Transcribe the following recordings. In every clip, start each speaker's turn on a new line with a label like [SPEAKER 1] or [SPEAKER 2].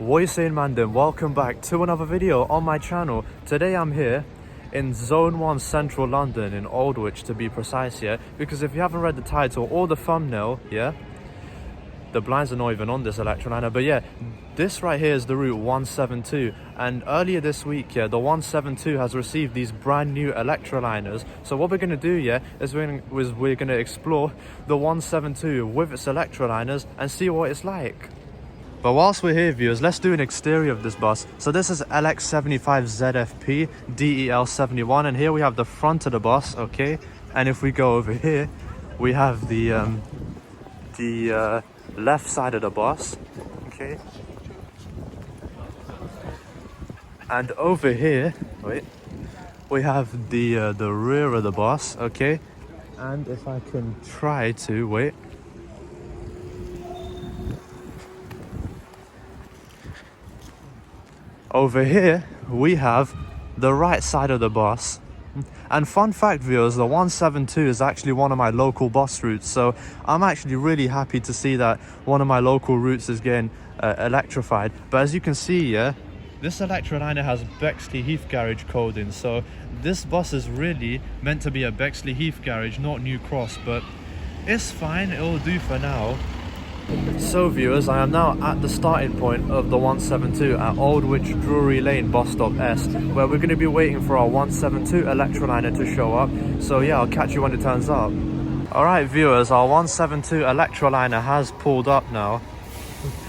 [SPEAKER 1] What you saying, man? Then welcome back to another video on my channel. Today I'm here in Zone 1 Central London, in Aldwych to be precise, yeah? Because if you haven't read the title or the thumbnail, yeah, the blinds are not even on this Electroliner, but yeah, this right here is the route 172, and earlier this week, yeah, the 172 has received these brand new Electroliners. So what we're going to do, yeah, is we're going to explore the 172 with its Electroliners and see what it's like. But whilst we're here, viewers, let's do an exterior of this bus. So this is LX75ZFP DEL71, and here we have the front of the bus, okay? And if we go over here, we have the left side of the bus, okay? And over here, wait, we have the rear of the bus, okay? And if I can try to, wait. Over here, we have the right side of the bus. And fun fact, viewers, the 172 is actually one of my local bus routes. So I'm actually really happy to see that one of my local routes is getting electrified. But as you can see, yeah, this Electroliner has Bexley Heath Garage coding. So this bus is really meant to be a Bexley Heath Garage, not New Cross. But it's fine, it'll do for now. So viewers, I am now at the starting point of the 172 at Aldwych Drury Lane bus stop S, where we're going to be waiting for our 172 Electroliner to show up. So yeah, I'll catch you when it turns up. Alright viewers, our 172 Electroliner has pulled up now.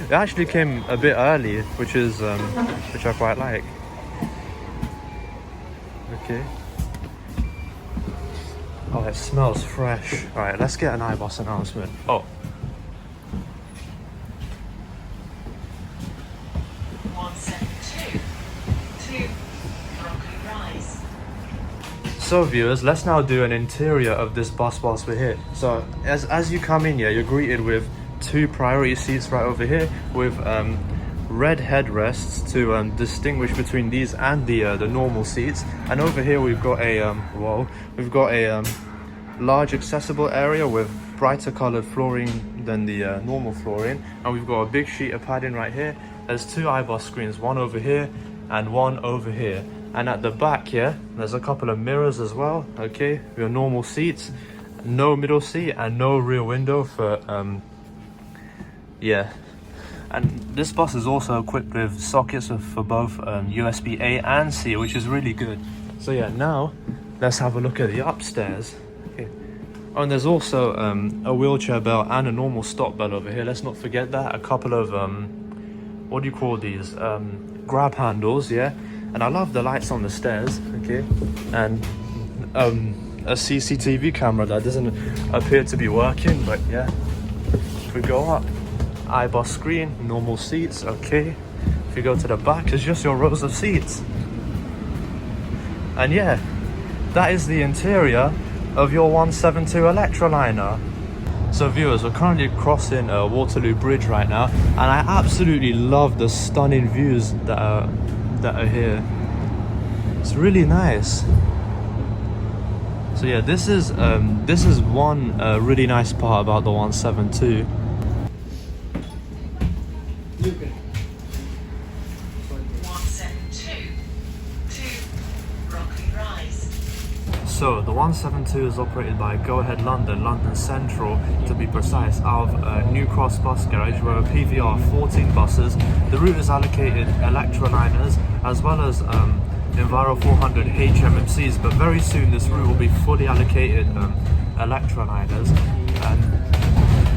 [SPEAKER 1] It actually came a bit early, which I quite like. Okay. Oh, it smells fresh. Alright, let's get an Ibus announcement. Oh. So viewers, let's now do an interior of this bus whilst we're here. So as you come in here, you're greeted with two priority seats right over here with red headrests to distinguish between these and the normal seats. And over here we've got a large accessible area with brighter colored flooring than the normal flooring, and we've got a big sheet of padding right here. There's two Ibus screens, one over here and one over here. And at the back here, there's a couple of mirrors as well, okay? Your normal seats, no middle seat and no rear window for, yeah. And this bus is also equipped with sockets for both USB A and C, which is really good. So yeah, now let's have a look at the upstairs. Okay. Oh, and there's also a wheelchair belt and a normal stop belt over here. Let's not forget that. A couple of, what do you call these? Grab handles, yeah? And I love the lights on the stairs, okay? And a CCTV camera that doesn't appear to be working, but yeah. If we go up, Ibus screen, normal seats, okay? If you go to the back, it's just your rows of seats. And yeah, that is the interior of your 172 Electroliner. So viewers, we're currently crossing Waterloo Bridge right now, and I absolutely love the stunning views that are here. It's really nice. So yeah, this is one really nice part about the 172. So the 172 is operated by Go Ahead London, London Central to be precise, out of New Cross Bus Garage, where a PVR 14 buses. The route is allocated Electroliners as well as Enviro 400 HMMCs, but very soon this route will be fully allocated Electroliners.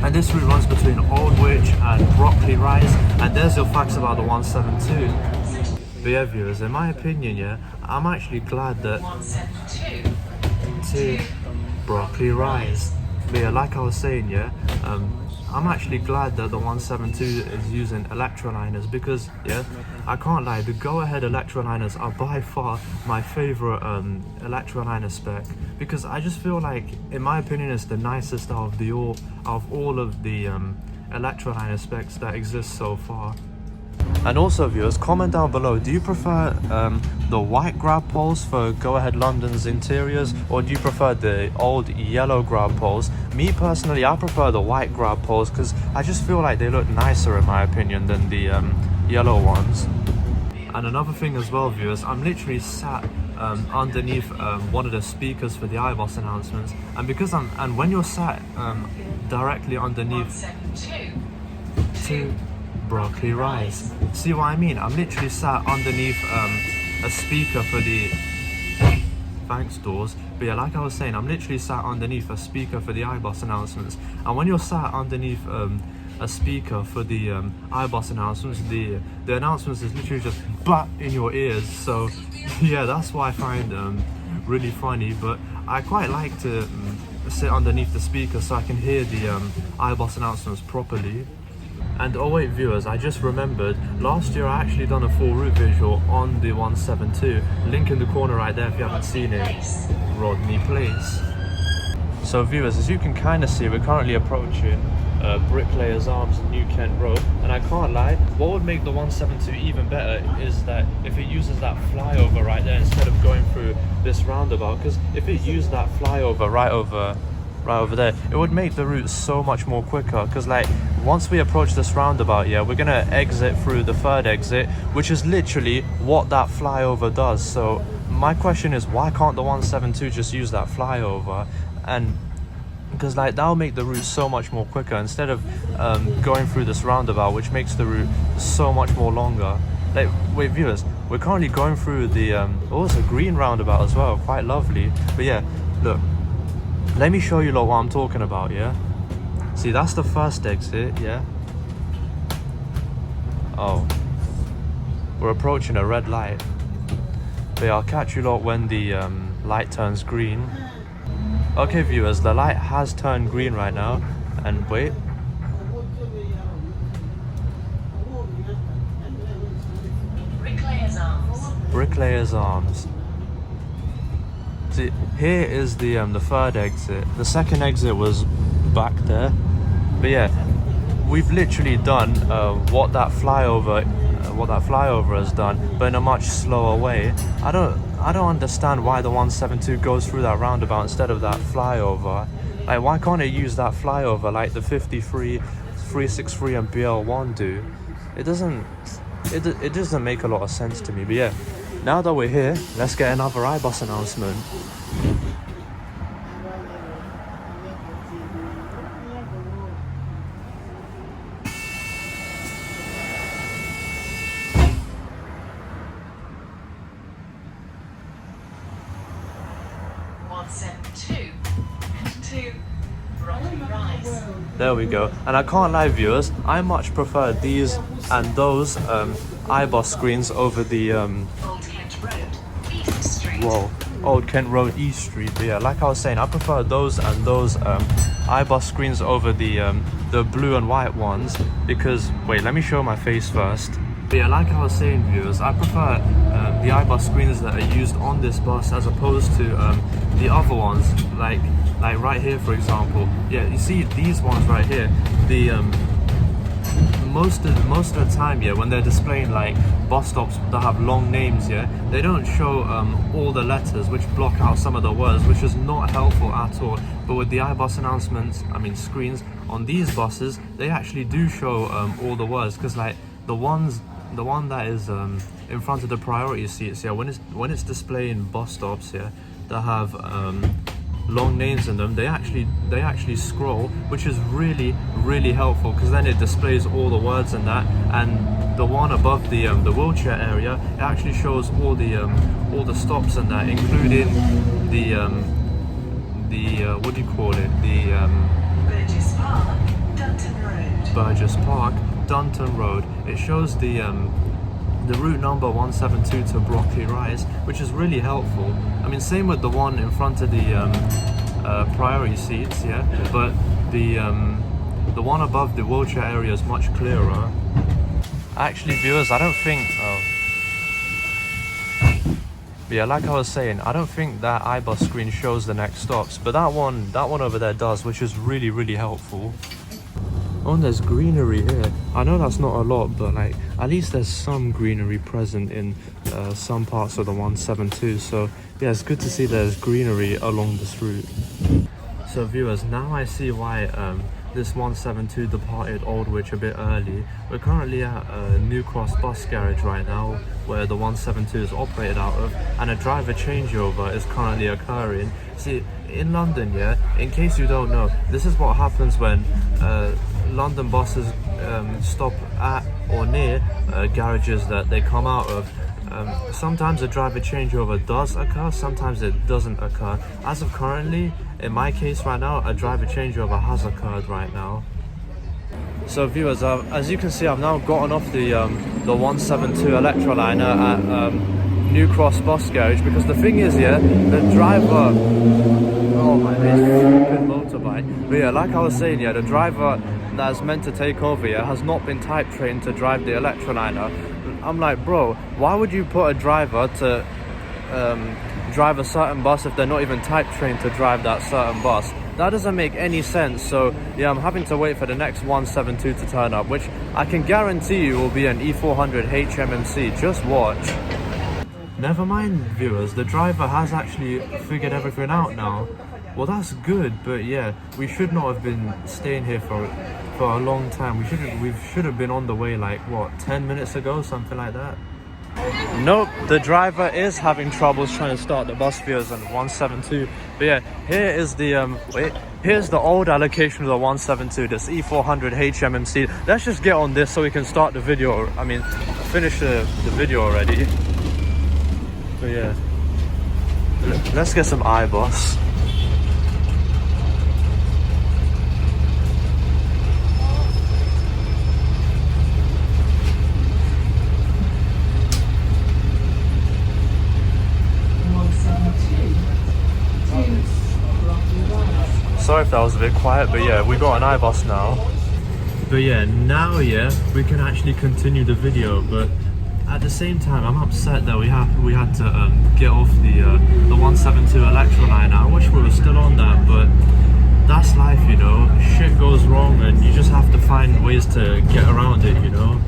[SPEAKER 1] And this route runs between Aldwych and Brockley Rise, and there's your facts about the 172. But yeah viewers, in my opinion, yeah, I'm actually glad that to Brockley Rise. But yeah, like I was saying, yeah, I'm actually glad that the 172 is using Electroliners, because yeah, I can't lie, the Go Ahead Electroliners are by far my favorite Electroliner spec, because I just feel like, in my opinion, it's the nicest out of all of the Electroliner specs that exist so far. And also viewers, comment down below, do you prefer the white grab poles for Go Ahead London's interiors, or do you prefer the old yellow grab poles? Me personally, I prefer the white grab poles because I just feel like they look nicer in my opinion than the yellow ones. And another thing as well, viewers, I'm literally sat underneath one of the speakers for the Ibus announcements, and because when you're sat directly underneath to Brockley Rise, see what I mean? I'm literally sat underneath a speaker for the thanks doors. But yeah, like I was saying, I'm literally sat underneath a speaker for the Ibus announcements, and when you're sat underneath a speaker for the Ibus announcements, the announcements is literally just blah in your ears. So yeah, that's what I find really funny. But I quite like to sit underneath the speaker so I can hear the Ibus announcements properly. And oh wait, viewers, I just remembered, last year I actually done a full route visual on the 172. Link in the corner right there if you haven't seen it. Rodney Place. So viewers, as you can kind of see, we're currently approaching Bricklayers Arms, New Kent Road, and I can't lie, what would make the 172 even better is that if it uses that flyover right there instead of going through this roundabout, because if it used that flyover right over there, it would make the route so much more quicker. Because like once we approach this roundabout, yeah, we're gonna exit through the third exit, which is literally what that flyover does. So my question is, why can't the 172 just use that flyover? And because like that'll make the route so much more quicker instead of going through this roundabout, which makes the route so much more longer. Like, wait, viewers, we're currently going through the oh, it's a green roundabout as well, quite lovely. But yeah, look, let me show you lot what I'm talking about. Yeah, see, that's the first exit. Yeah, oh, we're approaching a red light. But yeah, I'll catch you lot when the light turns green. Okay, viewers, the light has turned green right now, and wait. Bricklayers Arms. See, here is the third exit. The second exit was back there. But yeah, we've literally done what that flyover has done, but in a much slower way. I don't understand why the 172 goes through that roundabout instead of that flyover. Like, why can't it use that flyover like the 53, 363 and BL1 do? It doesn't make a lot of sense to me. But yeah, now that we're here, let's get another Ibus announcement. There we go. And I can't lie, viewers, I much prefer these and those Ibus screens over the
[SPEAKER 2] Old Kent Road, East Street.
[SPEAKER 1] whoa, Old Kent Road, East Street. But yeah, like I was saying, I prefer those and those Ibus screens over the blue and white ones, because wait, let me show my face first. But yeah, like I was saying, viewers, I prefer the Ibus screens that are used on this bus as opposed to the other ones, like right here, for example. Yeah, you see these ones right here, the most of the time, yeah, when they're displaying like bus stops that have long names, yeah, they don't show all the letters, which block out some of the words, which is not helpful at all. But with the Ibus announcements, I mean screens on these buses, they actually do show all the words, because like the one that is in front of the priority seats, yeah, when it's displaying bus stops, yeah, that have long names in them, they actually scroll, which is really helpful, because then it displays all the words in that. And the one above the wheelchair area, it actually shows all the stops in that, including the what do you call it, the
[SPEAKER 2] Burgess Park, Dunton Road.
[SPEAKER 1] Burgess Park, Dunton Road. It shows the route number 172 to Brockley Rise, which is really helpful. I mean, same with the one in front of the priority seats, yeah, but the one above the wheelchair area is much clearer. Actually, viewers, I don't think but yeah, like I was saying, I don't think that Ibus screen shows the next stops, but that one over there does, which is really helpful. Oh, and there's greenery here. I know that's not a lot, but like at least there's some greenery present in some parts of the 172. So yeah, it's good to see there's greenery along this route. So viewers, now I see why this 172 departed Aldwych a bit early. We're currently at New Cross bus garage right now, where the 172 is operated out of, and a driver changeover is currently occurring. See, in London, yeah, in case you don't know, this is what happens when London buses stop at or near garages that they come out of. Sometimes a driver changeover does occur, sometimes it doesn't occur. As of currently, in my case right now, a driver changeover has occurred right now. So viewers, as you can see, I've now gotten off the 172 Electroliner at New Cross bus garage, because the thing is, yeah, the driver, oh my stupid motorbike. But yeah, like I was saying, yeah, the driver that's meant to take over here has not been type trained to drive the Electroliner. I'm like, bro, why would you put a driver to drive a certain bus if they're not even type trained to drive that certain bus? That doesn't make any sense. So yeah, I'm having to wait for the next 172 to turn up, which I can guarantee you will be an E400 HMMC. Just watch. Never mind, viewers, the driver has actually figured everything out now. Well, that's good, but yeah, we should not have been staying here for a long time. We should have been on the way like, what, 10 minutes ago, something like that. Nope, the driver is having troubles trying to start the bus, viewers, on 172. But yeah, here is the here's the old allocation of the 172, this E400 HMMC. Let's just get on this so we can start the video. I mean, finish the video already. But yeah, let's get some Ibus. Sorry if that was a bit quiet, but yeah, we got an Ibus now. But yeah, now yeah, we can actually continue the video. But at the same time, I'm upset that we had to get off the 172 Electroliner. I wish we were still on that, but that's life, you know. Shit goes wrong, and you just have to find ways to get around it, you know.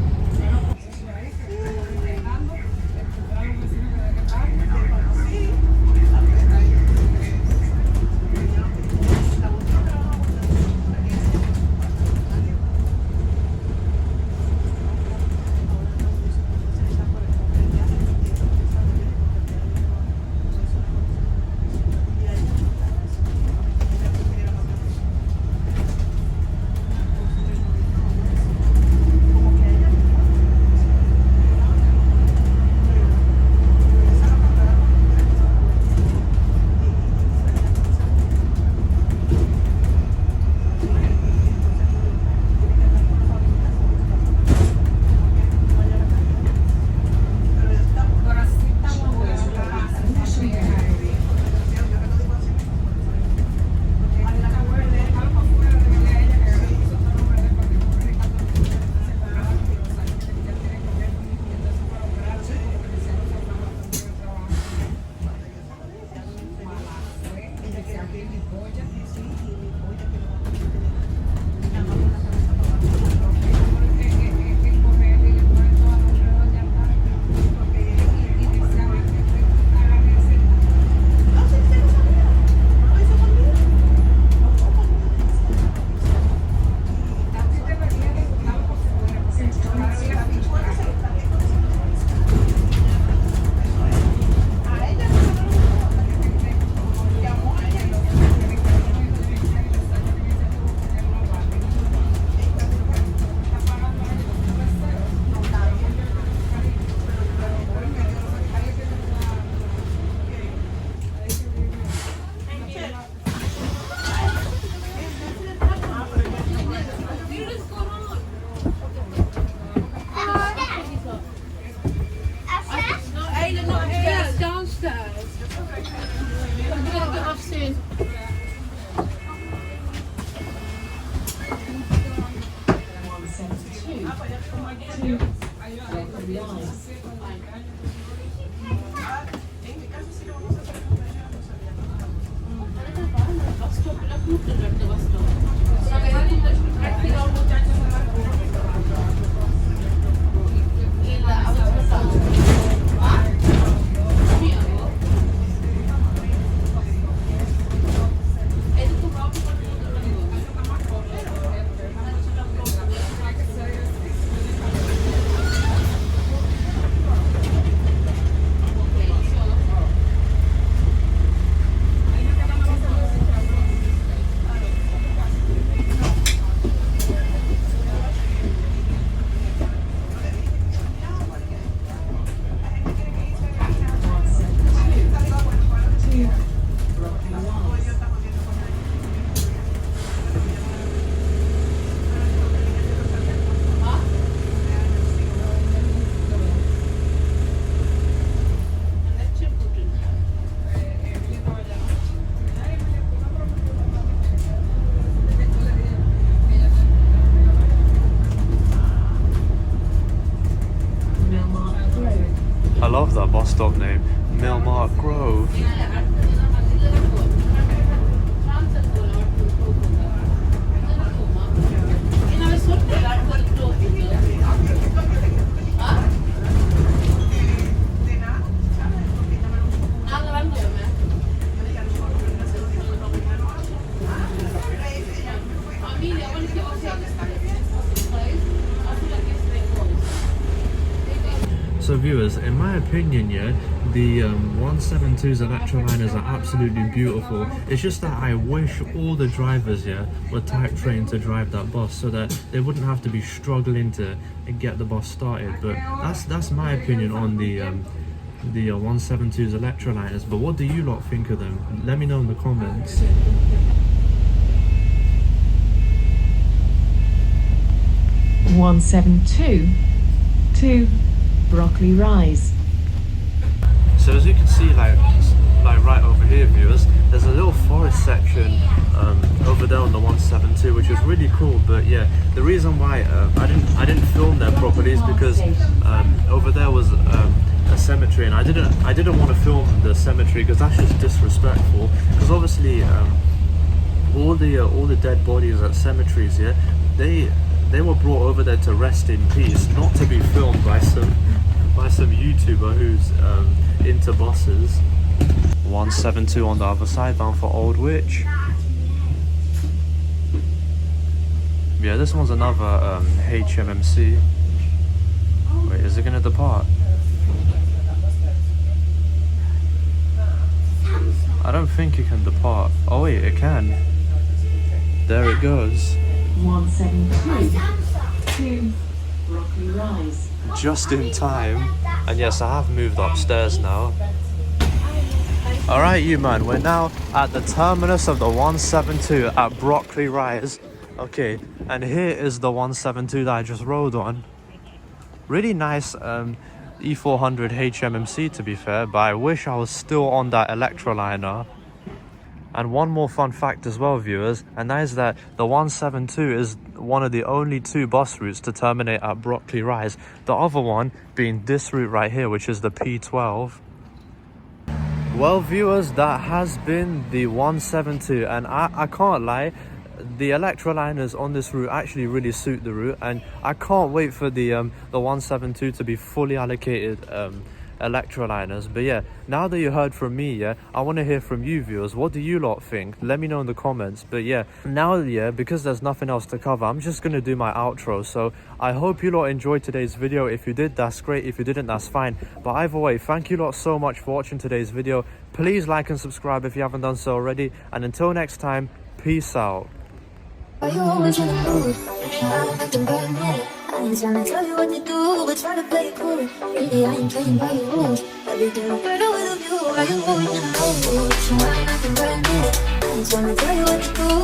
[SPEAKER 1] stop name, Millmark Grove. So viewers, in my opinion, yeah, the 172's Electroliners are absolutely beautiful. It's just that I wish all the drivers, yeah, were type trained to drive that bus so that they wouldn't have to be struggling to get the bus started. But that's my opinion on the 172's Electroliners. But what do you lot think of them? Let me know in the comments.
[SPEAKER 3] One 7 2 Brockley Rise.
[SPEAKER 1] So as you can see, like right over here, viewers, there's a little forest section over there on the 172, which is really cool. But yeah, the reason why I didn't film there properly is because over there was a cemetery, and I didn't want to film the cemetery because that's just disrespectful. Because obviously all the dead bodies at cemeteries, yeah, they were brought over there to rest in peace, not to be filmed by some YouTuber who's into buses. 172 on the other side, bound for Old Witch. Yeah, this one's another HMMC. Wait, is it gonna depart? I don't think it can depart. Oh wait, it can. There it goes.
[SPEAKER 3] 172 Brockley Rise.
[SPEAKER 1] Just in time. And yes, I have moved upstairs now. Alright you man, we're now at the terminus of the 172 at Brockley Rise. Okay, and here is the 172 that I just rode on. Really nice E400 HMMC to be fair, but I wish I was still on that Electroliner. And one more fun fact as well, viewers, and that is that the 172 is one of the only 2 bus routes to terminate at Brockley Rise. The other one being this route right here, which is the P12. Well, viewers, that has been the 172, and I can't lie, the Electroliners on this route actually really suit the route, and I can't wait for the 172 to be fully allocated Electroliners. But yeah, now that you heard from me, yeah, I want to hear from you viewers. What do you lot think? Let me know in the comments. But yeah, now, yeah, because there's nothing else to cover, I'm just gonna do my outro. So I hope you lot enjoyed today's video. If you did, that's great. If you didn't, that's fine. But either way, thank you lot so much for watching today's video. Please like and subscribe if you haven't done so already, and until next time, peace out.
[SPEAKER 4] Are you always in the mood? I'm acting bad mad. I ain't trying to tell you what to do, but try to play it cool. Really, I ain't playing by your rules. Everything will better with a view. Are you always in the mood? I'm acting bad mad. I ain't trying to tell you what to do.